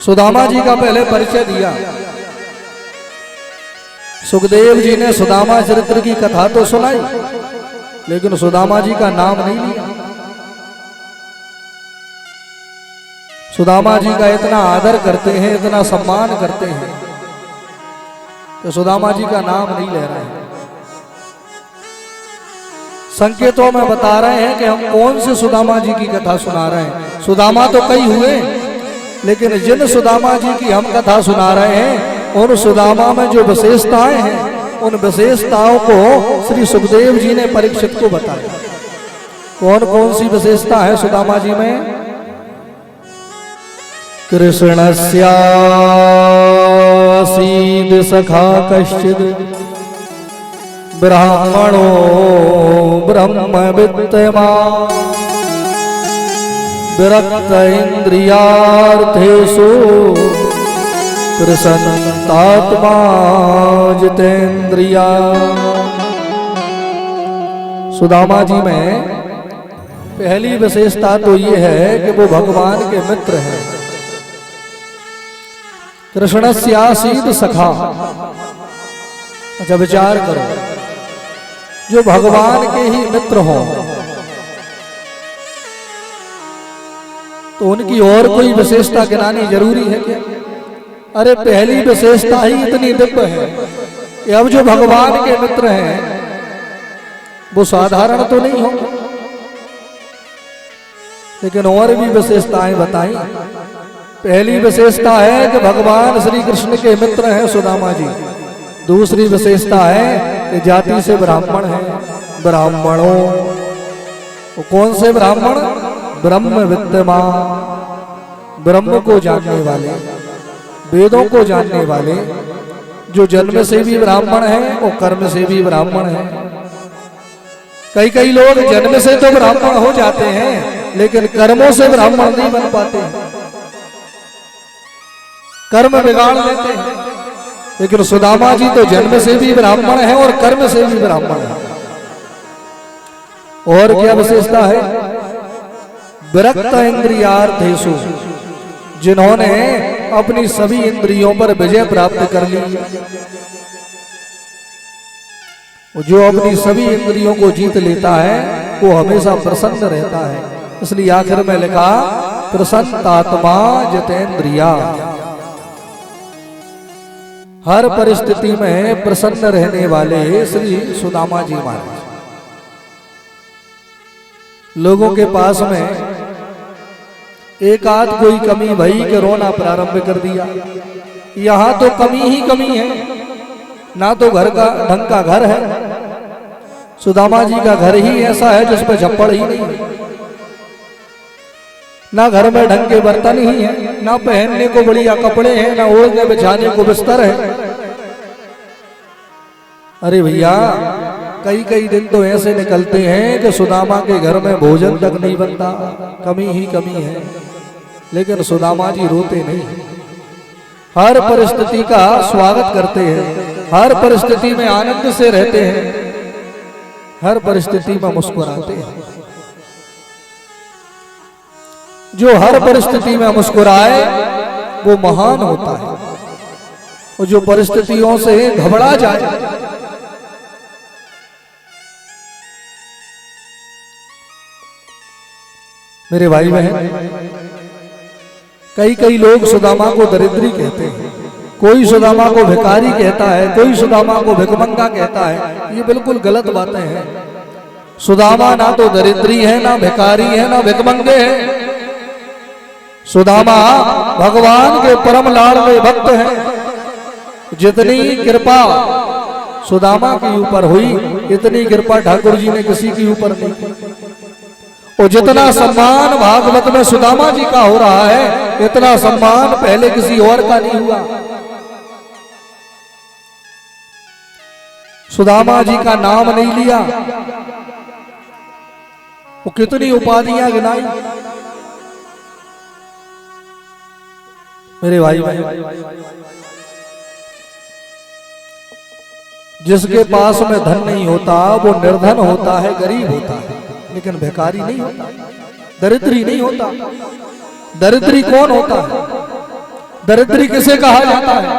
सुदामा जी का पहले परिचय दिया। सुखदेव जी ने सुदामा चरित्र की कथा तो सुनाई, लेकिन सुदामा जी का नाम नहीं लिया। सुदामा जी का इतना आदर करते हैं, इतना सम्मान करते हैं, तो सुदामा जी का नाम नहीं ले रहे हैं। संकेतों में बता रहे हैं कि हम कौन से सुदामा जी की कथा सुना रहे हैं। सुदामा तो कई हुए, लेकिन जिन सुदामा जी की हम कथा सुना रहे हैं उन सुदामा में जो विशेषताएं हैं, उन विशेषताओं को श्री सुखदेव जी ने परीक्षित को बताया। कौन कौन सी विशेषता है सुदामा जी में? कृष्णस्यासीद सखा कश्चिद ब्राह्मणो ब्रह्मवित्तमान् विरक्त इंद्रियार्थेषु प्रसन्नात्मा जितेन्द्रिया। सुदामा जी में पहली विशेषता तो ये है कि वो भगवान के मित्र हैं। कृष्णस्यासीद सखा। अच्छा विचार करो, जो भगवान के ही मित्र हों तो उनकी और कोई विशेषता गिनानी जरूरी है क्या? अरे पहली विशेषता ही इतनी दिव्य है कि अब जो भगवान के मित्र हैं वो साधारण तो नहीं होंगे, लेकिन और भी विशेषताएं बताई। पहली विशेषता है कि भगवान श्री कृष्ण के मित्र हैं सुदामा जी। दूसरी विशेषता है कि जाति से ब्राह्मण हैं। ब्राह्मणों, वो कौन से ब्राह्मण? ब्रह्म विद्यमान, ब्रह्म को जानने वाले, वेदों को जानने वाले, जो जन्म से भी ब्राह्मण हैं और कर्म से भी ब्राह्मण हैं। कई कई लोग जन्म से तो ब्राह्मण हो जाते हैं, लेकिन कर्मों से ब्राह्मण नहीं बन पाते हैं, कर्म बिगाड़ लेते हैं। लेकिन सुदामा जी तो जन्म से भी ब्राह्मण हैं और कर्म से भी ब्राह्मण हैं। और क्या विशेषता है? विरक्त इंद्रियार्थेषु, जिन्होंने अपनी सभी इंद्रियों पर विजय प्राप्त कर ली। जो अपनी सभी इंद्रियों को जीत लेता है वो हमेशा प्रसन्न रहता है। इसलिए आखिर में लिखा प्रसन्नात्मा जितेन्द्रिया। हर परिस्थिति में प्रसन्न रहने वाले श्री सुदामा जी महाराज। लोगों के पास में एक आध कोई कमी भई के रोना प्रारंभ कर दिया। यहां तो कमी ही कमी है, ना तो घर का ढंग का घर है। सुदामा जी का घर ही ऐसा है जिस पर झप्पड़ ही नहीं है, ना घर में ढंग के बर्तन ही है, ना पहनने को बढ़िया कपड़े हैं, ना ओढ़ने बिछाने को बिस्तर है। अरे भैया, कई कई दिन तो ऐसे निकलते हैं कि सुदामा के घर में भोजन तक नहीं बनता, कमी ही कमी है। लेकिन सुदामा जी रोते नहीं, हर परिस्थिति का स्वागत करते हैं, हर परिस्थिति में आनंद से रहते हैं, हर परिस्थिति में मुस्कुराते हैं। जो हर परिस्थिति में मुस्कुराए वो महान होता है, और जो परिस्थितियों से घबरा जाए, मेरे भाई बहन, कई कई लोग सुदामा को दरिद्री कहते हैं, कोई सुदामा को भिखारी कहता है, कोई सुदामा को भिखमंगा कहता है। ये बिल्कुल गलत बातें हैं। सुदामा ना तो दरिद्री है, ना भिखारी है, ना भिखमंगे है। सुदामा भगवान के परम लाडले भक्त हैं। जितनी कृपा सुदामा के ऊपर हुई, इतनी कृपा ठाकुर जी ने किसी के ऊपर नहीं की। और जितना सम्मान भागवत में सुदामा जी का हो रहा है, इतना सम्मान पहले किसी और का नहीं हुआ। सुदामा जी का नाम नहीं लिया, वो कितनी उपाधियां गिनाई। मेरे भाई जिसके पास में धन नहीं होता वो निर्धन होता है, गरीब होता है, लेकिन भिखारी नहीं होता, दरिद्री नहीं होता। दरिद्री कौन होता है? दरिद्री किसे कहा जाता है?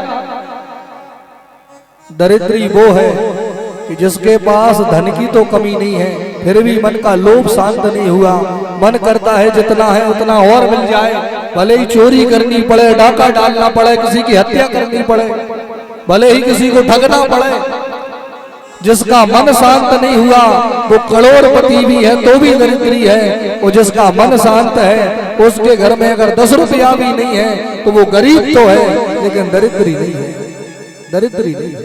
दरिद्री वो है कि जिसके पास धन की तो कमी नहीं है, फिर भी मन का लोभ शांत नहीं हुआ, मन करता है जितना है उतना और मिल जाए, भले ही चोरी करनी पड़े, डाका डालना पड़े, किसी की हत्या करनी पड़े, भले ही किसी को ठगना पड़े। जिसका मन शांत नहीं हुआ वो करोड़पति भी है तो भी दरिद्री है, और जिसका मन शांत है उसके घर में अगर 10 रुपया भी नहीं है तो वो गरीब तो है लेकिन दरिद्री नहीं है, दरिद्री नहीं है।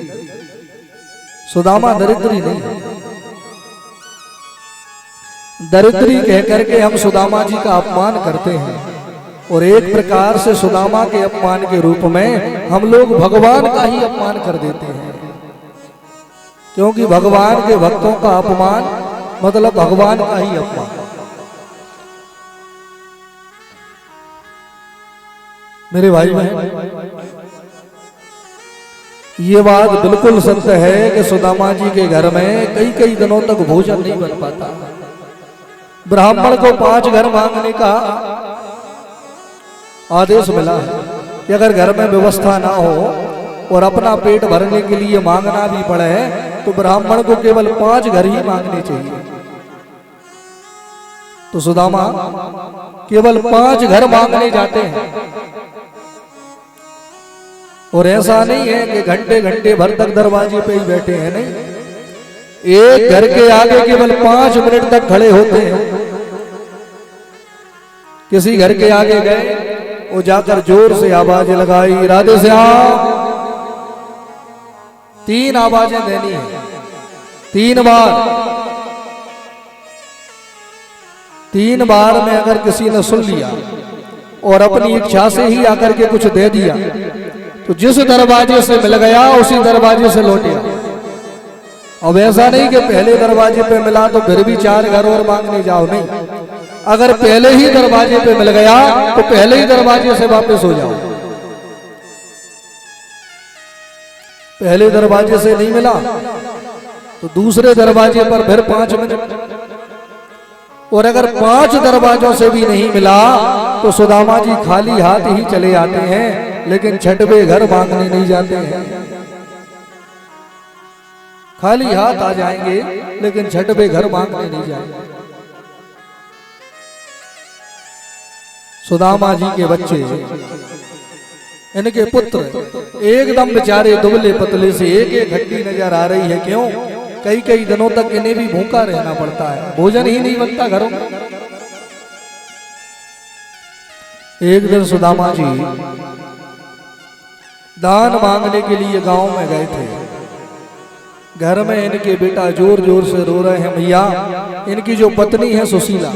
सुदामा दरिद्री नहीं है। दरिद्री कह करके हम सुदामा जी का अपमान करते हैं, और एक प्रकार से सुदामा के अपमान के रूप में हम लोग भगवान का ही अपमान कर देते हैं, क्योंकि भगवान के भक्तों का अपमान मतलब भगवान का ही अपमान। मेरे भाई बहन, ये बात बिल्कुल सत्य है कि सुदामा जी के घर में कई कई दिनों तक भोजन नहीं बन पाता। ब्राह्मण को 5 घर मांगने का आदेश मिला है कि अगर घर में व्यवस्था ना हो और अपना पेट भरने के लिए मांगना भी पड़े तो ब्राह्मण को केवल 5 घर ही मांगने चाहिए। तो सुदामा केवल 5 घर मांगने जाते हैं, और ऐसा नहीं है कि घंटे घंटे भर तक दरवाजे पे ही बैठे हैं, नहीं, एक घर के आगे केवल 5 मिनट तक खड़े होते हैं। किसी घर के आगे गए, वो जाकर जोर से आवाज लगाई, राधे श्याम। 3 आवाजें देनी है, 3 बार। 3 बार में अगर किसी ने सुन लिया और अपनी इच्छा से ही आकर के कुछ दे दिया तो जिस दरवाजे से मिल गया उसी दरवाजे से लौटेगा। अब ऐसा नहीं कि पहले दरवाजे पे मिला तो फिर भी 4 घर और मांगने जाओ, नहीं, अगर पहले ही दरवाजे पे मिल गया तो पहले ही दरवाजे से वापस हो जाओ। पहले दरवाजे से नहीं मिला तो दूसरे दरवाजे पर फिर 5 मिनट, और अगर 5 दरवाजों से भी नहीं मिला तो सुदामा जी खाली हाथ ही चले आते हैं, लेकिन 6वें घर मांगने नहीं जाते हैं। खाली हाथ आ जाएंगे लेकिन 6वें घर मांगने नहीं जाएंगे। सुदामा जी के बच्चे, इनके पुत्र एकदम बेचारे दुबले पतले से, एक हड्डी नजर आ रही है। क्यों? कई कई दिनों तक इन्हें भी भूखा रहना पड़ता है, भोजन ही नहीं बनता घरों में। एक दिन सुदामा जी दान मांगने के लिए गांव में गए थे। घर में इनके बेटा जोर जोर से रो रहे हैं, भैया इनकी जो पत्नी है सुशीला।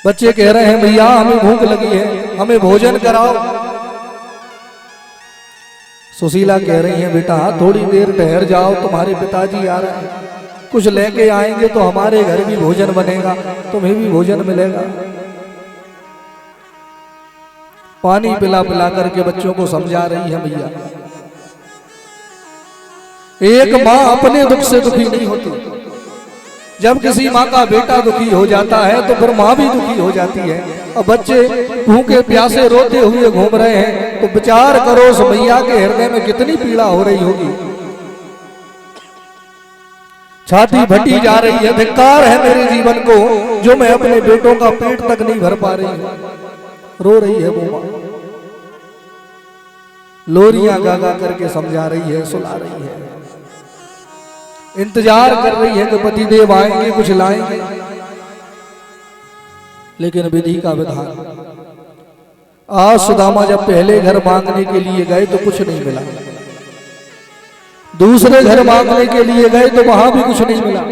बच्चे कह रहे हैं, भैया हमें भूख लगी है, हमें भोजन कराओ। सुशीला कह रही है, बेटा थोड़ी देर ठहर जाओ, तुम्हारे पिताजी आ रहे हैं, कुछ लेके आएंगे तो हमारे घर भी भोजन बनेगा, तुम्हें भी भोजन मिलेगा। पानी पिला पिला करके बच्चों को समझा रही है, भैया एक माँ अपने दुख से दुखी नहीं होती। जब किसी माँ का बेटा दुखी हो जाता है तो फिर माँ भी दुखी हो जाती है। और बच्चे भूखे प्यासे रोते हुए घूम रहे हैं तो विचार करो उस मैया के हृदय में कितनी पीड़ा हो रही होगी। छाती फटी जा रही है, धिक्कार है मेरे जीवन को जो मैं अपने बेटों का पेट तक नहीं भर पा रही हूं। रो रही है वो माँ, लोरियां गा गा करके समझा रही है, सुला रही है, इंतजार कर रही है कि पतिदेव आएंगे कुछ लाएंगे। लेकिन विधि का विधान, आज सुदामा जब पहले घर मांगने के लिए गए तो कुछ नहीं मिला, दूसरे घर मांगने के लिए गए तो वहां भी कुछ नहीं मिला,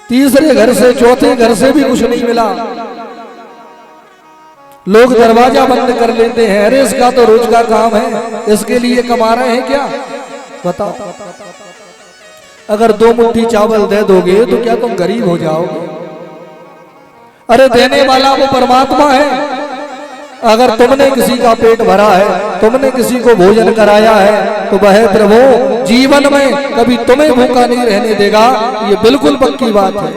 तीसरे घर से चौथे घर से भी कुछ नहीं मिला। लोग दरवाजा बंद कर लेते हैं, अरे इसका तो रोज का काम है, इसके लिए कमा रहे हैं क्या? बताओ, अगर 2 मुट्ठी चावल दे दोगे तो क्या तुम गरीब हो जाओगे? अरे देने वाला वो परमात्मा है। अगर तुमने किसी का पेट भरा है, तुमने किसी को भोजन कराया है तो वह प्रभु जीवन में कभी तुम्हें भूखा नहीं रहने देगा। ये बिल्कुल पक्की बात है।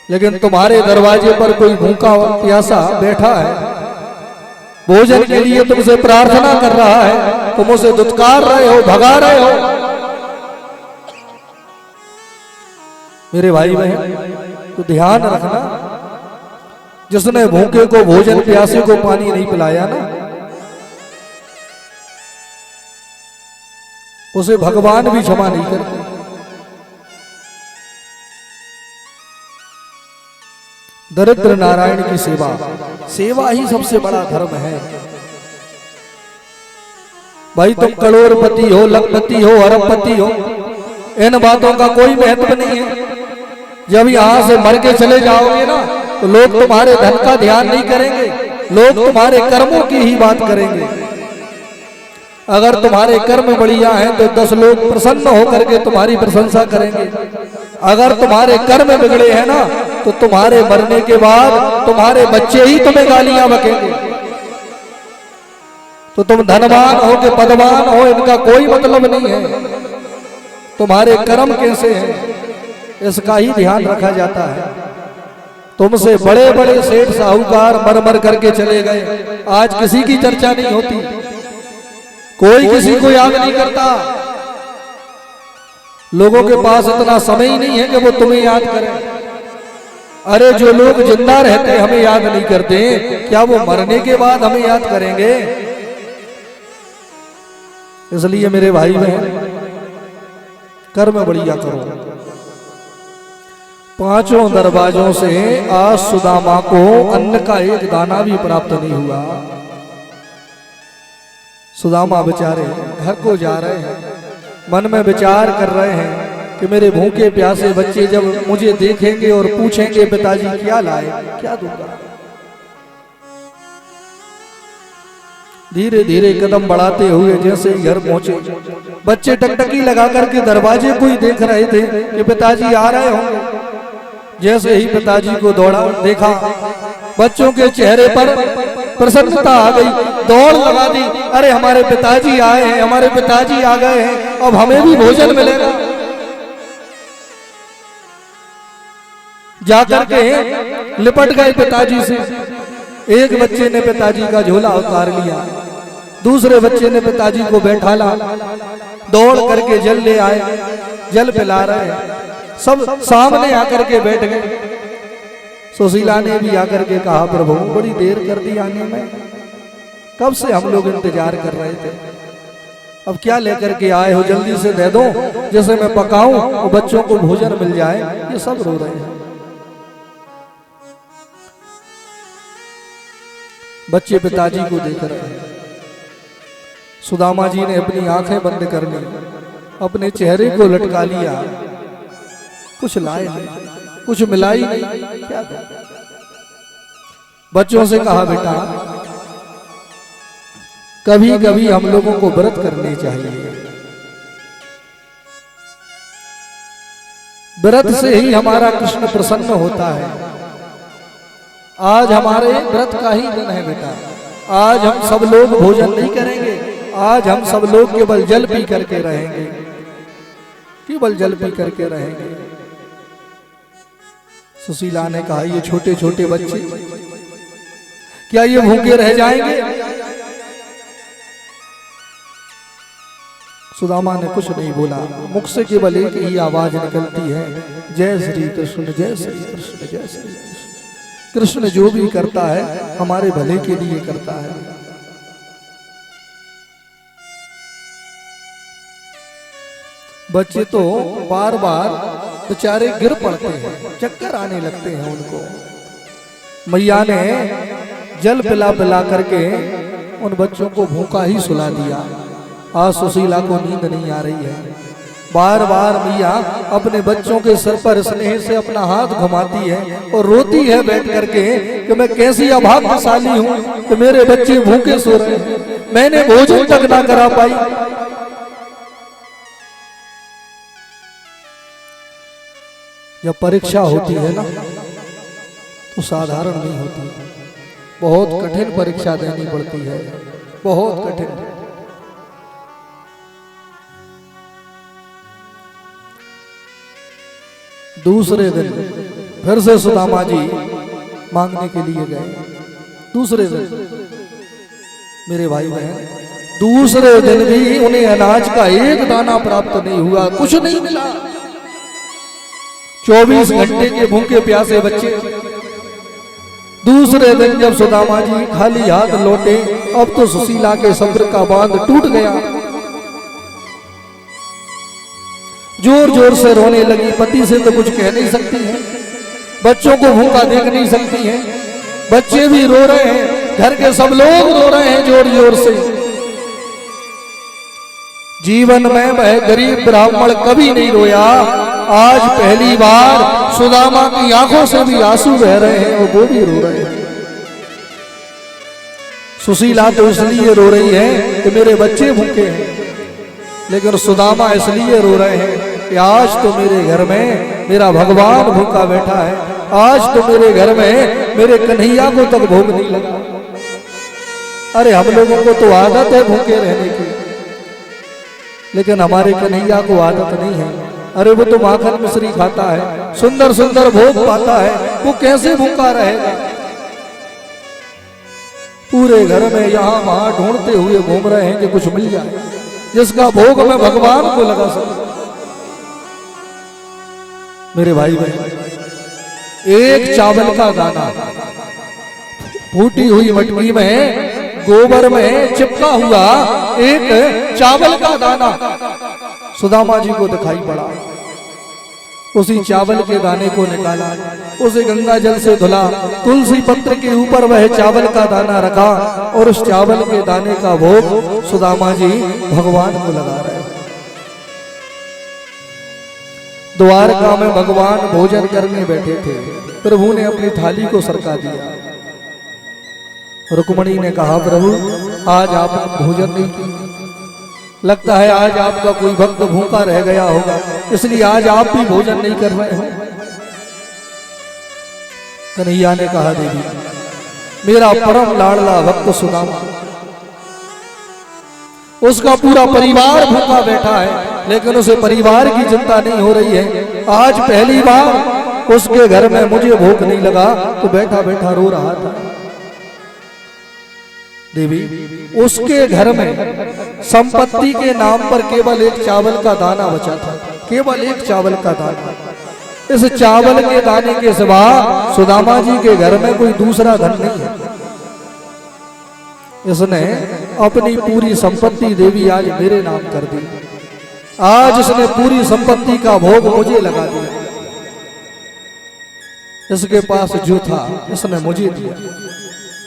लेकिन तुम्हारे दरवाजे पर कोई भूखा प्यासा बैठा है, भोजन के लिए तुमसे प्रार्थना कर रहा है, तुम उसे दुत्कार रहे हो, भगा रहे हो। मेरे भाई बहन, तो ध्यान रखना, जिसने भूखे को भोजन, प्यासे को पानी नहीं पिलाया ना, उसे भगवान भी क्षमा नहीं करते। दरिद्र नारायण की सेवा, सेवा ही सबसे बड़ा धर्म है। भाई तुम करोड़पति हो, लखपति हो, अरबपति हो, इन बातों का कोई महत्व नहीं है। जब यहां से मर के चले जाओगे ना, तो लोग तुम्हारे धन का ध्यान नहीं करेंगे, लोग तुम्हारे कर्मों की ही बात करेंगे। अगर तुम्हारे कर्म बढ़िया हैं तो 10 लोग प्रसन्न होकर के तुम्हारी प्रशंसा करेंगे। अगर तुम्हारे कर्म बिगड़े हैं ना, तो तुम्हारे मरने के बाद तुम्हारे बच्चे ही तुम्हें गालियां बकेंगे। तो तुम धनवान हो कि पदवान हो, इनका कोई मतलब नहीं है, तुम्हारे कर्म कैसे हैं इसका ही ध्यान रखा जाता है। तुमसे बड़े बड़े सेठ साहूकार मर मर करके चले गए, आज किसी की चर्चा नहीं होती, कोई किसी को याद नहीं करता। लोगों के पास इतना समय ही नहीं है कि वो तुम्हें याद करें। अरे जो लोग जिंदा रहते हमें याद नहीं करते, क्या वो मरने के बाद हमें याद करेंगे? इसलिए मेरे भाई बहन, कर्म बढ़िया करो। 5 दरवाजों से आज सुदामा को अन्न का एक दाना भी प्राप्त नहीं हुआ। सुदामा बेचारे घर को जा रहे हैं, मन में विचार कर रहे हैं कि मेरे भूखे प्यासे बच्चे जब मुझे देखेंगे और पूछेंगे पिताजी क्या लाए, क्या दूंगा। धीरे धीरे कदम बढ़ाते हुए जैसे घर पहुंचे, बच्चे टकटकी लगा करके दरवाजे को ही देख रहे थे कि पिताजी आ रहे होंगे। जैसे ही पिताजी को दौड़ा देखा, बच्चों के चेहरे पर प्रसन्नता आ गई, दौड़ लगा दी, अरे हमारे पिताजी आए हैं, हमारे पिताजी आ गए हैं, अब हमें भी भोजन मिलेगा। जाकर के लिपट गए पिताजी से। एक बच्चे ने पिताजी का झोला उतार लिया, दूसरे बच्चे ने पिताजी को बैठा ला, दौड़ करके जल ले आए, जल पिला रहे हैं, सब सामने आकर के बैठ गए। सुशीला ने भी आकर के कहा, प्रभु बड़ी देर कर दी आने में, कब से हम लोग इंतजार कर रहे थे, अब क्या लेकर के आए हो, जल्दी से दे दो, जैसे मैं पकाऊं और बच्चों को भोजन मिल जाए। ये सब रो रहे हैं। बच्चे पिताजी को देख रहे हैं। सुदामा जी ने अपनी आंखें बंद कर ली, अपने चेहरे को लटका लिया, कुछ लाए नहीं, कुछ मिलाई नहीं, क्या करें? बच्चों से कहा, बेटा कभी कभी हम लोगों को व्रत करने चाहिए, व्रत से ही हमारा कृष्ण प्रसन्न होता है। आज हमारे व्रत का ही दिन है बेटा, आज हम सब लोग भोजन नहीं करेंगे, आज हम सब लोग केवल जल पी करके रहेंगे, केवल जल पी करके रहेंगे। सुशीला ने कहा, ये छोटे छोटे बच्चे क्या ये भूखे रह जाएंगे? सुदामा ने कुछ नहीं बोला, मुख से केवल एक ही आवाज निकलती है, जय श्री कृष्ण, जय श्री कृष्ण, जय श्री कृष्ण। कृष्ण जो भी करता है हमारे भले के लिए करता है। बच्चे तो बार बार बेचारे गिर पड़ते हैं, चक्कर आने लगते हैं उनको। मैया ने जल पिला पिला करके उन बच्चों को भूखा ही सुला दिया। आज सुशीला को नींद नहीं आ रही है, बार बार मैया अपने बच्चों के सर पर स्नेह से अपना हाथ घुमाती है और रोती है बैठ करके कि मैं कैसी अभाग्यशाली हूं कि मेरे बच्चे भूखे सो रहे हैं, मैंने भोजन तक ना करा पाई। जब परीक्षा होती है ना तो साधारण नहीं होती, बहुत कठिन परीक्षा देनी पड़ती है, बहुत कठिन। दूसरे दिन फिर से सुदामा जी मांगने के लिए गए। दूसरे दिन मेरे भाई बहन, दूसरे दिन भी उन्हें अनाज का एक दाना प्राप्त नहीं हुआ, कुछ नहीं मिला। 24 घंटे के भूखे प्यासे बच्चे। दूसरे दिन जब सुदामा जी खाली हाथ लौटे, अब तो सुशीला के सब्र का बांध टूट गया। जोर जोर से रोने लगी। पति से तो कुछ कह नहीं सकती है, बच्चों को भूखा देख नहीं सकती है, बच्चे भी रो रहे हैं, घर के सब लोग रो रहे हैं जोर जोर से। जीवन में वह गरीब ब्राह्मण कभी नहीं रोया, आज पहली बार सुदामा की आंखों से भी आंसू बह रहे हैं और वो भी रो रहे हैं। सुशीला तो इसलिए रो रही है कि मेरे बच्चे भूखे हैं, लेकिन सुदामा इसलिए रो रहे हैं कि आज तो मेरे घर में मेरा भगवान भूखा बैठा है, आज तो मेरे घर में मेरे कन्हैया को तक भूख नहीं लगा। अरे हम लोगों को तो आदत है भूखे रहने की, लेकिन हमारे कन्हैया को आदत नहीं है। अरे वो तो माखन मिश्री खाता है, सुंदर सुंदर भोग पाता है, वो कैसे भूखा रहेगा। पूरे घर में यहाँ वहां ढूंढते हुए घूम रहे हैं कि कुछ मिल जाए जिसका भोग मैं भगवान को लगा सकूं। मेरे भाई बहन, एक चावल का दाना फूटी हुई मटकी में गोबर में चिपका हुआ एक चावल का दाना सुदामा जी को दिखाई पड़ा। उसी चावल के दाने को निकाला, उसे गंगा जल से धुला, तुलसी पत्र के ऊपर वह चावल का दाना रखा और उस चावल के दाने का भोग सुदामा जी भगवान को लगा रहे हैं। द्वारका में भगवान भोजन करने बैठे थे, प्रभु ने अपनी थाली को सरका दिया। रुक्मणी ने कहा, प्रभु आज आप भोजन नहीं किए, लगता है आज आपका कोई भक्त भूखा रह गया होगा, इसलिए आज आप भी भोजन नहीं कर रहे हो। कन्हैया ने कहा, देवी मेरा परम लाडला भक्त सुदामा, उसका पूरा परिवार भूखा बैठा है, लेकिन उसे परिवार की चिंता नहीं हो रही है। आज पहली बार उसके घर में मुझे भूख नहीं लगा तो बैठा बैठा रो रहा था। देवी उसके घर में संपत्ति के नाम पर केवल एक चावल का दाना बचा था, केवल एक चावल का दाना। इस चावल के दाने के सिवा सुदामा जी के घर में कोई दूसरा धन नहीं है। इसने अपनी पूरी संपत्ति देवी आज मेरे नाम कर दी, आज इसने पूरी संपत्ति का भोग मुझे लगा दिया। इसके पास जो था इसने मुझे दिया।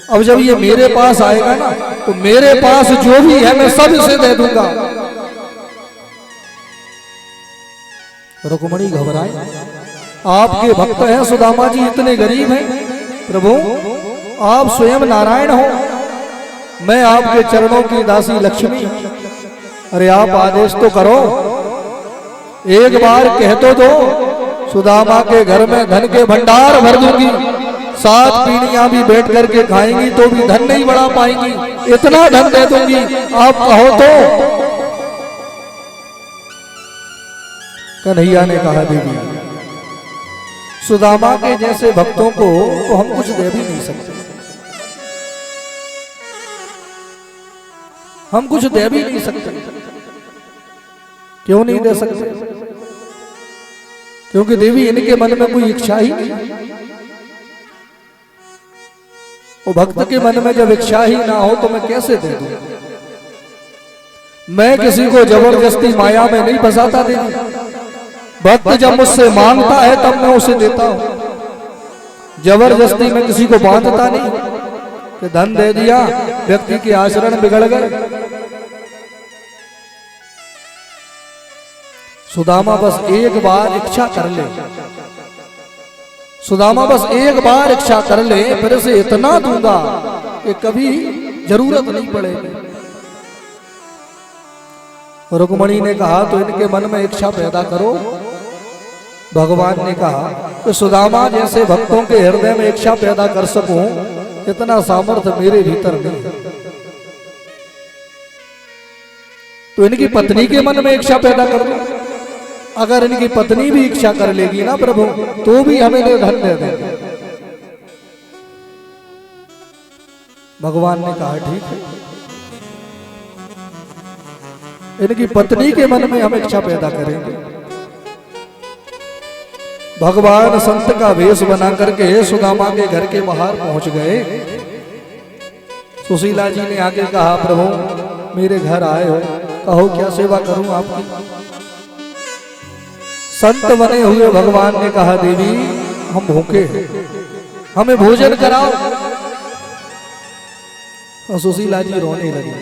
अब जब ये मेरे पास आएगा ना, तो मेरे पास जो भी है मैं सब इसे दे दूंगा। रुक्मणी घबराए, आपके भक्त हैं सुदामा जी, इतने गरीब हैं। प्रभु आप स्वयं नारायण हो, मैं आपके चरणों की दासी लक्ष्मी। अरे आप आदेश तो करो, एक बार कह तो दो, सुदामा के घर में धन के भंडार भर दूंगी, 7 पीढ़ियां भी बैठ करके खाएंगी तो भी धन नहीं बढ़ा पाएंगी, इतना धन दे दूंगी, आप कहो तो। कन्हैया ने कहा, देवी सुदामा के जैसे भक्तों को तो हम कुछ दे भी नहीं सकते, हम कुछ दे भी नहीं सकते। क्यों नहीं दे सकते? क्योंकि देवी इनके मन में कोई इच्छा ही नहीं। वो भक्त के मन में जब इच्छा ही ना हो तो मैं कैसे दे दूं? मैं किसी को जबरदस्ती माया में नहीं फंसाता देवी। भक्त जब मुझसे मांगता है तब मैं उसे देता हूं, जबरदस्ती में किसी को बांधता नहीं कि धन दे दिया व्यक्ति के आचरण बिगड़ गए। सुदामा बस एक बार इच्छा कर ले, सुदामा बस एक बार इच्छा कर ले, फिर से इतना दूंगा कि कभी जरूरत नहीं पड़ेगी। रुक्मणी ने कहा, तो इनके मन में इच्छा पैदा करो। भगवान ने कहा कि सुदामा जैसे भक्तों के हृदय में इच्छा पैदा कर सकूं, इतना सामर्थ्य मेरे भीतर नहीं है। तो इनकी पत्नी के मन में इच्छा पैदा कर दो। अगर इनकी पत्नी भी इच्छा कर लेगी ना प्रभु तो भी हमें धन दे देंगे। भगवान ने कहा ठीक है, इनकी पत्नी के मन में हम इच्छा पैदा करेंगे। भगवान संत का वेश बना करके सुदामा के घर के बाहर पहुंच गए। सुशीला जी ने आके कहा प्रभु मेरे घर आए हो, कहो क्या सेवा करूं आपकी। संत बने हुए भगवान ने कहा देवी हम भूखे हैं, हमें भोजन कराओ। और सुशीला जी रोने लगी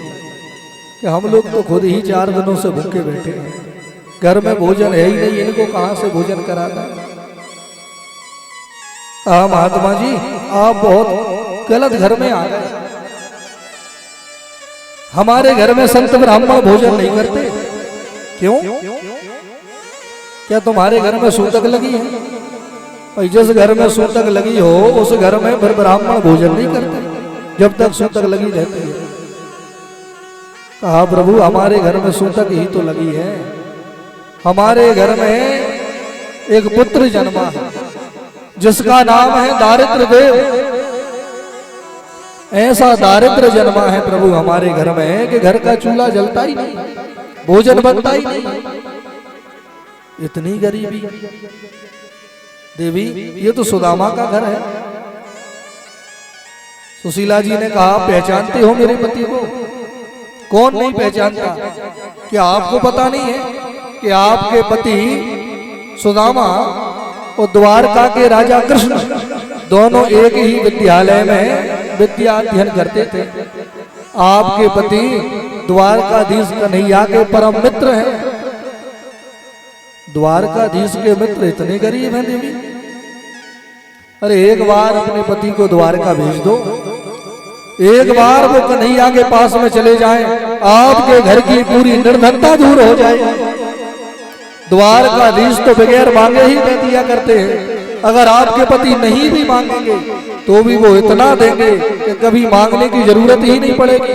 कि हम लोग तो खुद ही 4 दिनों से भूखे बैठे हैं, घर में भोजन है ही नहीं, इनको कहां से भोजन कराना। महात्मा जी आप बहुत गलत घर में आ गए, हमारे घर में संत ब्राह्मण भोजन नहीं करते। क्यों? क्या तुम्हारे घर में सूतक लगी है? और जिस घर में सूतक लगी हो उस घर में फिर ब्राह्मण भोजन नहीं करते जब तक सूतक लगी रहती है। कहा प्रभु हमारे घर में सूतक ही तो लगी है, हमारे घर में एक पुत्र जन्मा है जिसका नाम है दारिद्र देव। ऐसा दारिद्र जन्मा है प्रभु हमारे घर में कि घर का चूल्हा जलता ही नहीं, भोजन बनता ही नहीं। इतनी गरीबी। देवी ये तो सुदामा का घर है। सुशीला जी ने कहा पहचानते हो मेरे पति को? कौन नहीं पहचानता? क्या आपको पता नहीं है कि आपके पति सुदामा और द्वारका के राजा कृष्ण दोनों एक ही विद्यालय में विद्या अध्ययन करते थे। आपके पति द्वारकाधीश कन्हैया के परम मित्र हैं। द्वारकाधीश के मित्र इतने गरीब हैं देवी। अरे एक बार अपने पति को द्वारका भेज दो, एक बार वो कन्हैया के पास में चले जाएं, आपके घर की पूरी निर्धनता दूर हो जाए। द्वारकाधीश तो बगैर मांगे ही दे दिया करते हैं। अगर आपके पति नहीं भी मांगेंगे तो भी वो इतना देंगे कि कभी मांगने की जरूरत ही नहीं पड़ेगी।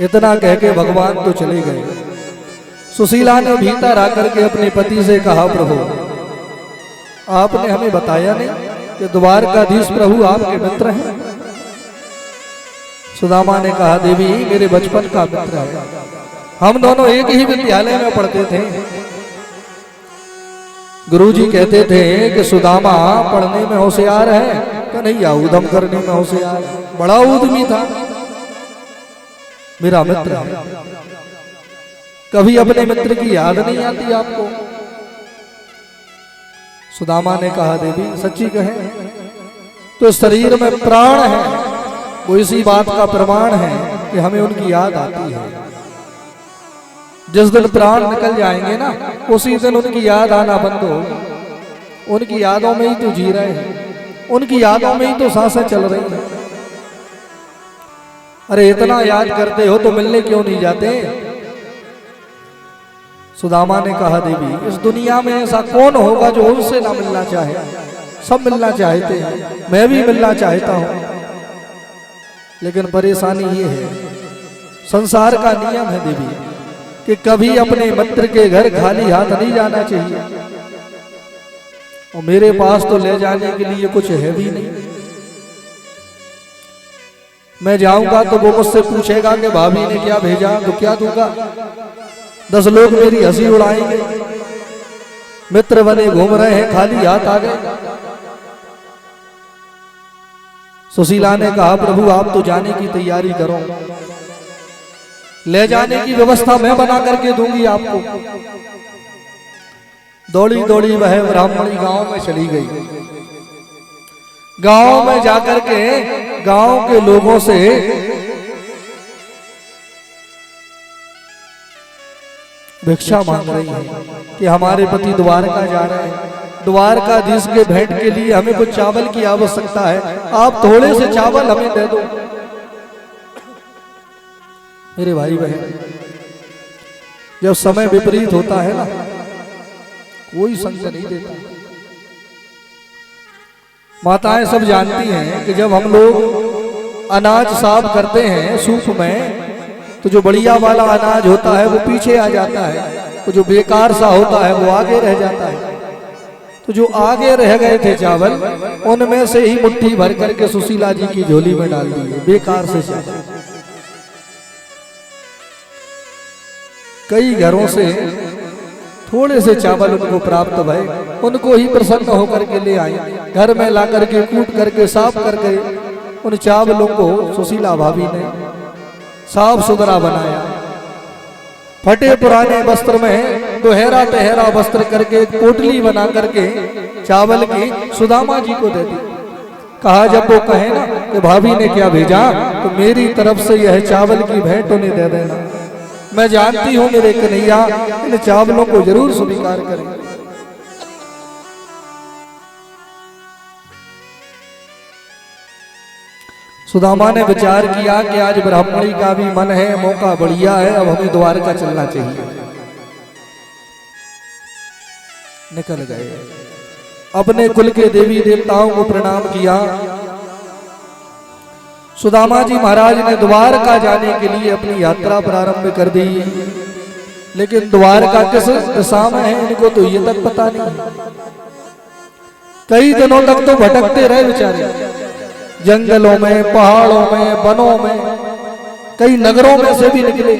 इतना कह के भगवान तो चले गए। सुशीला ने भीतर आकर के अपने पति से कहा प्रभु आपने हमें बताया नहीं कि द्वारकाधीश प्रभु आपके मित्र हैं। सुदामा ने कहा देवी मेरे बचपन का मित्र है, हम दोनों एक ही विद्यालय में पढ़ते थे। गुरुजी कहते थे कि सुदामा पढ़ने में होशियार है, कन्हैया उद्यम करने में होशियार है, बड़ा उद्यमी था, मेरा मित्र है। कभी अपने मित्र की याद नहीं आती आपको? सुदामा ने कहा देवी सच्ची कहे तो शरीर में प्राण है, वो इसी बात का प्रमाण है कि हमें उनकी याद आती है। जिस दिन प्राण निकल जाएंगे ना उसी दिन उनकी याद आना बंद होगी। उनकी यादों में ही तो जी रहे हैं, उनकी यादों में ही तो सांसें चल रही हैं। अरे इतना याद करते हो तो मिलने क्यों नहीं जाते? सुदामा ने कहा देवी इस दुनिया में ऐसा कौन होगा जो उनसे ना मिलना चाहे? सब मिलना चाहते हैं, मैं भी मिलना चाहता हूं, लेकिन परेशानी ये है संसार का नियम है देवी कि कभी अपने मित्र के घर खाली हाथ नहीं जाना चाहिए। और मेरे पास तो ले जाने के लिए कुछ है भी नहीं। मैं जाऊंगा तो वो मुझसे पूछेगा कि भाभी ने क्या भेजा, तो क्या दूंगा? 10 लोग मेरी हंसी उड़ाएंगे, मित्र बने घूम रहे हैं खाली हाथ आ गए। सुशीला ने कहा प्रभु आप तो जाने की तैयारी करो, ले जाने की व्यवस्था मैं बना करके दूंगी आपको। दौड़ी दौड़ी वह ब्राह्मणी गांव में चली गई। गांव में जाकर के गांव के लोगों से भिक्षा मांग रही है कि हमारे पति द्वारका जा रहे हैं, द्वारकाधीश के भेंट के लिए हमें कुछ चावल की आवश्यकता है, आप थोड़े से चावल हमें दे दो। मेरे भाई बहन जब समय विपरीत होता है ना कोई संग नहीं देता। माताएं सब जानती हैं कि जब हम लोग अनाज साफ करते हैं सूप में तो जो बढ़िया वाला अनाज होता है वो पीछे आ जाता है, तो जो बेकार सा होता है वो आगे रह जाता है। तो जो आगे रह गए थे चावल, उनमें से ही मुट्ठी भर करके सुशीला जी की झोली में डाल दिए, बेकार से चावल। कई घरों से थोड़े से चावल उनको प्राप्त भय, उनको ही प्रसन्न होकर के ले आए, घर में ला करके कूट करके साफ करके उन चावलों को सुशीला भाभी ने साफ सुथरा बनाया। फटे पुराने वस्त्र में दोहरा तहरा वस्त्र करके पोटली बना करके चावल की सुदामा जी को दे दी। कहा जब वो कहे ना कि भाभी ने क्या भेजा, तो मेरी तरफ से यह चावल की भेंट उन्हें दे देना। मैं जानती हूं मेरे कन्हैया इन चावलों को जरूर स्वीकार करें। सुदामा ने विचार किया कि आज ब्राह्मणी का भी मन है, मौका बढ़िया है, अब हमें द्वारका चलना चाहिए। निकल गए, अपने कुल के देवी देवताओं को प्रणाम किया। सुदामा जी महाराज ने द्वारका जाने के लिए अपनी यात्रा प्रारंभ कर दी, लेकिन द्वारका किस दिशा में है इनको तो ये तक पता नहीं। कई दिनों तक तो भटकते रहे बेचारे, जंगलों में, पहाड़ों में, वनों में, कई नगरों में से भी निकले,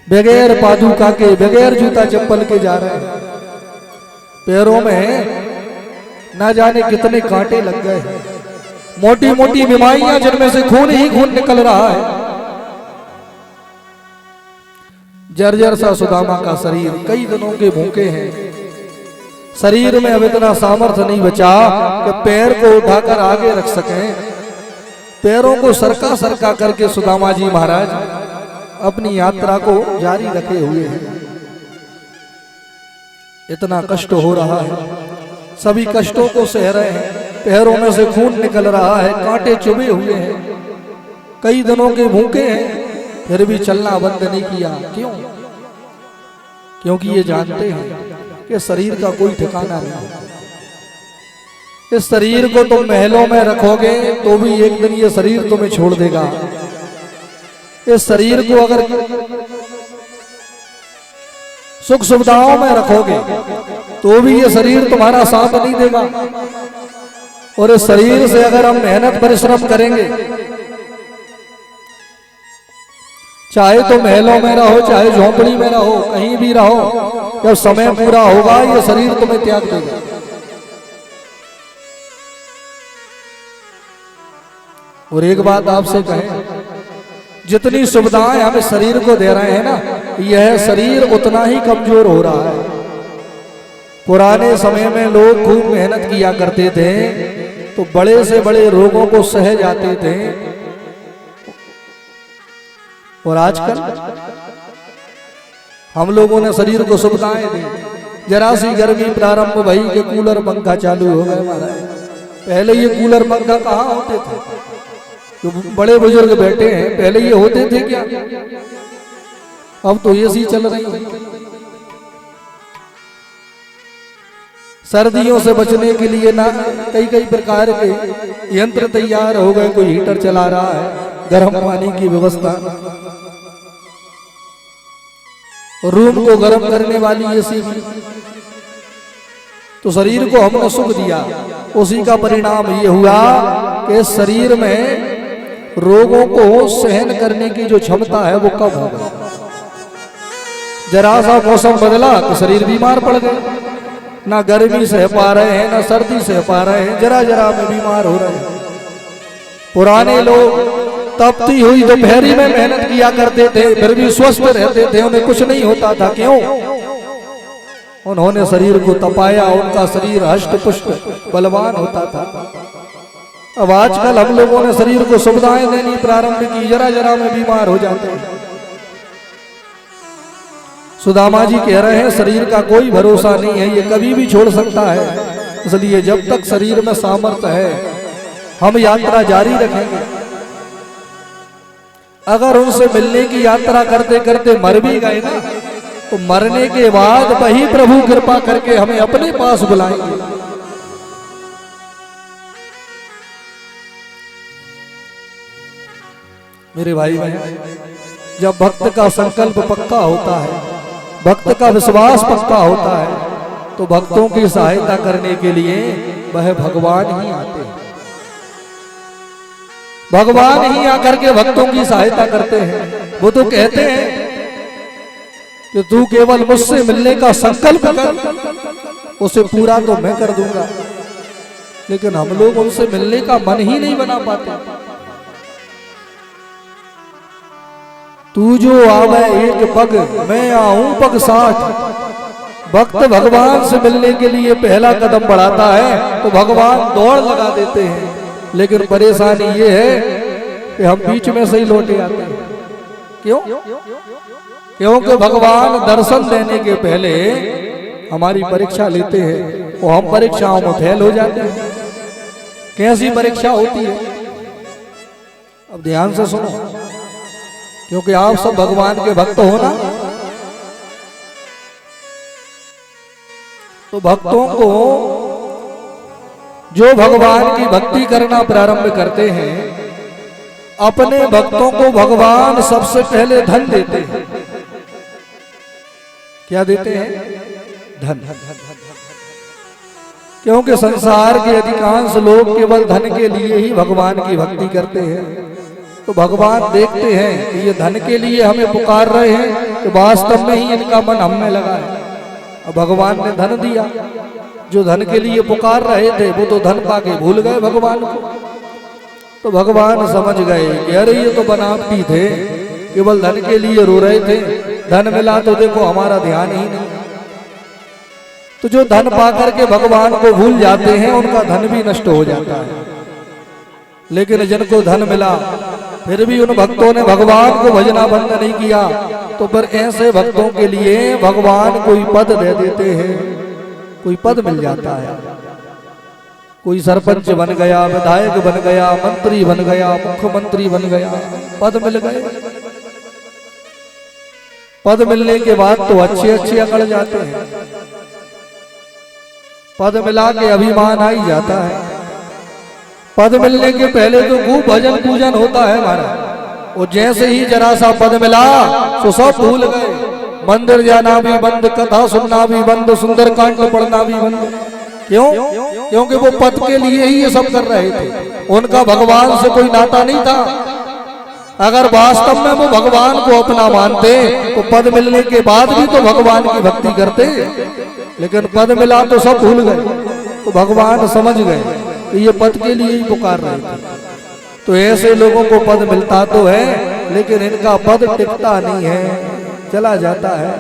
बगैर पादुका के, बगैर जूता चप्पल के जा रहे हैं। पैरों में ना जाने कितने कांटे लग गए, मोटी मोटी बीमारियां जिनमें से खून ही खून निकल रहा है। जर्जर सा सुदामा का शरीर, कई दिनों के भूखे हैं, शरीर में अब इतना सामर्थ्य नहीं बचा कि पैर को उठाकर आगे रख सकें। पैरों को सरका सरका करके सुदामा जी महाराज अपनी यात्रा को जारी रखे हुए हैं। इतना कष्ट हो रहा है, सभी कष्टों को सह रहे हैं, पैरों में से खून निकल रहा है, कांटे चुभे हुए हैं, कई दिनों के भूखे हैं, फिर भी चलना बंद नहीं किया। क्यों? क्योंकि ये जानते हैं कि शरीर का कोई ठिकाना नहीं। इस शरीर को तुम महलों में रखोगे तो भी एक दिन ये शरीर तुम्हें छोड़ देगा। इस शरीर को अगर सुख सुविधाओं में रखोगे तो भी ये शरीर तुम्हारा साथ नहीं देगा। और इस शरीर से अगर हम मेहनत परिश्रम करेंगे, चाहे तो महलों में रहो, चाहे झोंपड़ी में रहो, कहीं भी रहो, जब समय पूरा होगा ये शरीर तुम्हें त्याग देगा। और एक बात आपसे कहें, जितनी सुविधाएं हम इस शरीर को दे रहे हैं ना, यह शरीर उतना ही कमजोर हो रहा है। पुराने समय में लोग खूब मेहनत किया करते थे तो बड़े से बड़े रोगों को सह जाते थे, और आजकल हम लोगों ने शरीर को सुविधाएं दी। जरा सी गर्मी प्रारंभ भई के कूलर पंखा चालू हो गए महाराज। पहले ये कूलर पंखा कहाँ होते थे? जो बड़े बुजुर्ग बैठे हैं, पहले ये होते थे क्या? अब तो एसी चल रही है। सर्दियों से बचने के लिए ना कई कई प्रकार के यंत्र तैयार हो गए, कोई हीटर चला रहा है, गर्म पानी की व्यवस्था, रूम को गर्म करने वाली एसी भी। तो शरीर को हमने सुख दिया, उसी का परिणाम ये हुआ कि शरीर में रोगों को सहन करने की जो क्षमता है वो कम हो गई। जरा सा मौसम बदला तो शरीर बीमार पड़ गए, ना गर्मी सह पा रहे हैं, ना सर्दी सह पा रहे हैं, जरा जरा में बीमार हो रहे हैं। पुराने लोग तपती हुई दोपहरी में मेहनत किया करते थे, फिर भी स्वस्थ रहते थे, उन्हें कुछ नहीं होता था। क्यों? उन्होंने शरीर को तपाया, उनका शरीर हष्ट पुष्ट बलवान होता था। अब आजकल हम लोगों ने शरीर को सुविधाएं देनी प्रारंभ की, जरा जरा में बीमार हो जाते हैं। सुदामा जी कह रहे हैं शरीर का कोई भरोसा नहीं है, ये कभी भी छोड़ सकता है, इसलिए जब तक शरीर में सामर्थ्य है हम यात्रा जारी रखेंगे। अगर उनसे मिलने की यात्रा करते करते मर भी गए ना, तो मरने के बाद वही प्रभु कृपा करके हमें अपने पास बुलाएंगे। मेरे भाई बहन, जब भक्त का संकल्प पक्का होता है, भक्त का विश्वास पक्का होता है, तो भक्तों की सहायता करने के लिए वह भगवान ही आते हैं। भगवान ही आकर के भक्तों की सहायता करते हैं। वो तो कहते हैं कि तू केवल मुझसे मिलने का संकल्प कर, उसे पूरा तो मैं कर दूंगा। लेकिन हम लोग उनसे मिलने का मन ही नहीं बना पाते। तू जो आवे एक पग, मैं आऊं पग 60। भक्त भगवान से मिलने के लिए पहला कदम बढ़ाता है तो भगवान दौड़ लगा देते हैं। लेकिन परेशानी ये है कि हम बीच में से ही लौटे आते हैं। क्यों? क्योंकि भगवान दर्शन देने के पहले हमारी परीक्षा लेते हैं और हम परीक्षाओं में फेल हो जाते हैं। कैसी परीक्षा होती है? अब ध्यान से सुनो, क्योंकि आप सब भगवान के भक्त हो ना। तो भक्तों को, जो भगवान की भक्ति करना प्रारंभ करते हैं, अपने भक्तों को भगवान सबसे पहले धन देते हैं। क्या देते हैं? धन। क्योंकि संसार के अधिकांश लोग केवल धन के लिए ही भगवान की भक्ति करते हैं। तो भगवान देखते हैं कि ये धन के लिए हमें पुकार रहे हैं, कि वास्तव में ही इनका मन हम में लगा है। अब भगवान ने धन दिया, जो धन के लिए पुकार रहे थे वो तो धन पाके भूल गए भगवान को। तो भगवान समझ गए कि अरे ये तो बनावटी थे, केवल धन के लिए रो रहे थे, धन मिला तो देखो हमारा ध्यान ही नहीं। तो जो धन पाकर के भगवान को भूल जाते हैं, उनका धन भी नष्ट हो जाता है। लेकिन जिनको धन मिला फिर भी उन भक्तों ने भगवान को भजना बंद नहीं किया, तो फिर ऐसे भक्तों के लिए भगवान कोई पद दे देते हैं। कोई पद मिल जाता है, कोई सरपंच बन गया, विधायक बन गया, मंत्री बन गया, मुख्यमंत्री बन गया, पद मिल गए। पद मिलने के बाद तो अच्छे अच्छे अकड़ जाते हैं। पद मिला के अभिमान आ ही जाता है। पद मिलने के पहले तो खूब भजन पूजन होता है हमारा, और जैसे ही जरा सा पद मिला तो सब भूल गए। मंदिर जाना भी बंद, कथा सुनना भी बंद, सुंदरकांड पढ़ना भी बंद। क्यों? क्योंकि वो पद के लिए ही ये सब कर रहे थे। उनका भगवान से कोई नाता नहीं था। अगर वास्तव में वो भगवान को अपना मानते तो पद मिलने के बाद भी तो भगवान की भक्ति करते। लेकिन पद मिला तो सब भूल गए। तो भगवान समझ गए कि ये पद के लिए ही पुकार रहे थे। तो ऐसे लोगों को पद मिलता तो है, लेकिन इनका पद टिकता नहीं है, चला जाता है।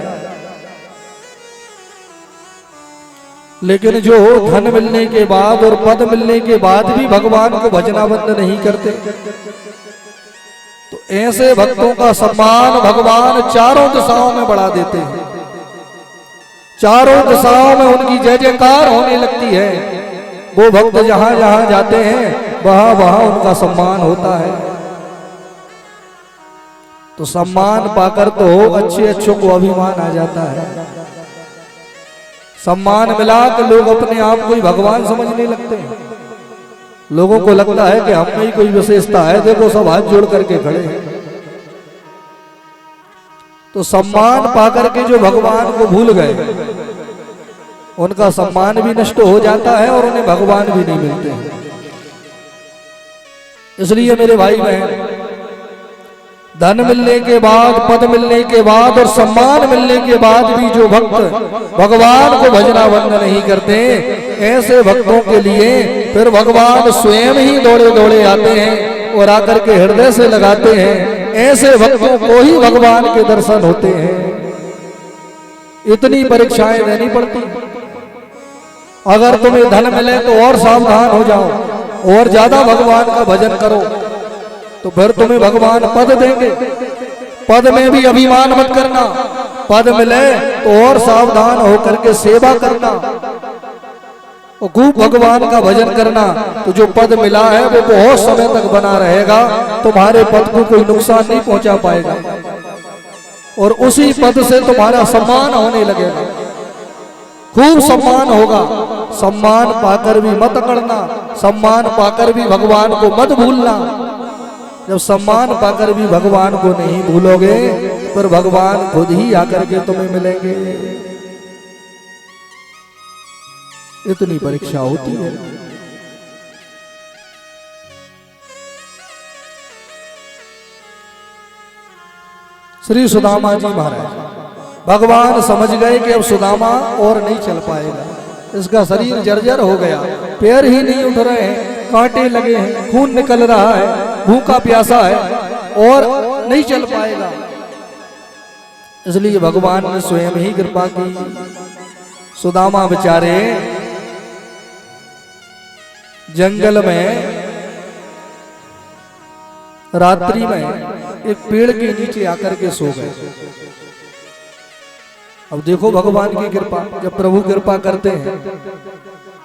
लेकिन जो धन मिलने के बाद और पद मिलने के बाद भी भगवान को भजना बंद नहीं करते, तो ऐसे भक्तों का सम्मान भगवान चारों दिशाओं में बढ़ा देते हैं। चारों दिशाओं में उनकी जय जयकार होने लगती है। वो भक्त जहां जहां जाते हैं वहां वहां उनका सम्मान होता है। तो सम्मान पाकर तो अच्छे अच्छों को अभिमान आ जाता है। सम्मान मिला तो लोग अपने आप को ही भगवान समझने लगते हैं। लोगों को लगता है कि हम में ही कोई विशेषता है, देखो सब हाथ जोड़ करके खड़े हैं। तो सम्मान पाकर के जो भगवान को भूल गए, उनका सम्मान भी नष्ट हो जाता है और उन्हें भगवान भी नहीं मिलते हैं। इसलिए मेरे भाई बहन, धन मिलने के बाद, पद मिलने के बाद और सम्मान मिलने के बाद भी जो भक्त भगवान को भजना बंद नहीं करते, ऐसे भक्तों के लिए फिर भगवान स्वयं ही दौड़े दौड़े आते हैं और आकर के हृदय से लगाते हैं। ऐसे भक्तों को ही भगवान के दर्शन होते हैं। इतनी परीक्षाएं देनी पड़ती। अगर तुम्हें धन मिले तो और सावधान हो जाओ, और ज्यादा भगवान का भजन करो, तो फिर तुम्हें भगवान पद देंगे। पद में भी अभिमान मत करना। पद मिले तो और सावधान होकर के सेवा करना और खूब भगवान का भजन करना। तो जो पद मिला है वो बहुत समय तक बना रहेगा, तुम्हारे पद को कोई नुकसान नहीं पहुंचा पाएगा, और उसी पद से तुम्हारा सम्मान होने लगेगा, खूब सम्मान होगा। सम्मान पाकर भी मत अकड़ना, सम्मान पाकर भी भगवान को मत भूलना। जब सम्मान पाकर भी भगवान को नहीं भूलोगे, पर भगवान खुद ही आकर के तुम्हें मिलेंगे। इतनी परीक्षा होती है। श्री सुदामा जी महाराज, भगवान समझ गए कि अब सुदामा और नहीं चल पाएगा, इसका शरीर जर्जर हो गया, पैर ही नहीं उठ रहे हैं, कांटे लगे हैं, खून निकल रहा है, भूखा प्यासा है और नहीं चल पाएगा। इसलिए भगवान ने स्वयं ही कृपा की। सुदामा बेचारे जंगल में रात्रि में एक पेड़ के नीचे आकर के सो गए। अब देखो भगवान की कृपा, जब प्रभु कृपा करते हैं,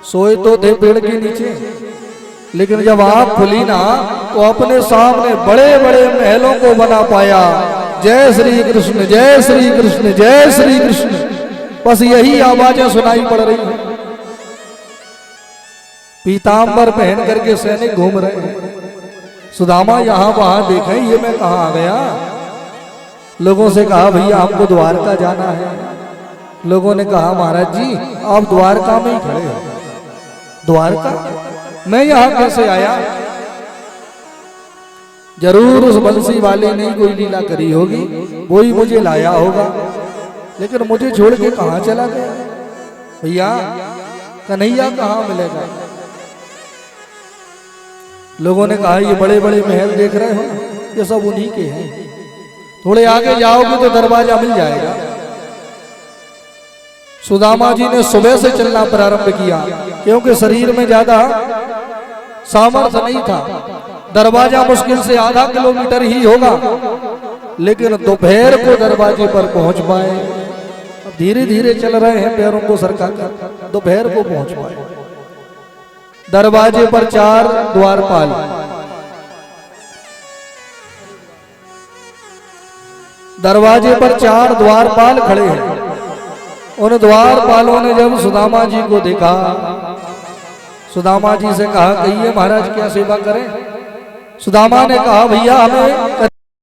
सोए तो थे पेड़ के नीचे, लेकिन जब आँख खुली ना तो अपने सामने बड़े बड़े महलों को बना पाया। जय श्री कृष्ण, जय श्री कृष्ण, जय श्री कृष्ण, बस यही आवाजें सुनाई पड़ रही हैं। पीतांबर पहन करके सैनिक घूम रहे हैं। सुदामा यहाँ वहां देखें, ये मैं कहाँ आ गया। लोगों से कहा भैया हमको द्वारका जाना है। लोगों ने कहा महाराज जी आप द्वारका में ही खड़े हो। द्वारका मैं यहाँ कैसे आया? जरूर उस बंसी वाले ने कोई लीला करी होगी, वो ही मुझे लाया होगा, लेकिन मुझे छोड़ के कहाँ चला गया? भैया कन्हैया कहाँ मिलेगा? लोगों ने कहा ये बड़े बड़े महल देख रहे हो, ये सब उन्हीं के हैं, थोड़े आगे जाओगे तो दरवाजा मिल जाएगा। सुदामा जी ने सुबह से चलना प्रारंभ किया, क्योंकि शरीर में ज्यादा सामर्थ्य नहीं था। दरवाजा मुश्किल से आधा किलोमीटर ही होगा, लेकिन दोपहर को दरवाजे पर पहुंच पाए। धीरे धीरे चल रहे हैं, पैरों को सरका कर दोपहर को पहुंच पाए। दरवाजे पर 4 द्वारपाल, दरवाजे पर 4 द्वारपाल खड़े हैं। उन द्वारपालों ने जब सुदामा जी को देखा, सुदामा जी से कहा कहिए महाराज क्या सेवा करें? सुदामा ने कहा भैया हमें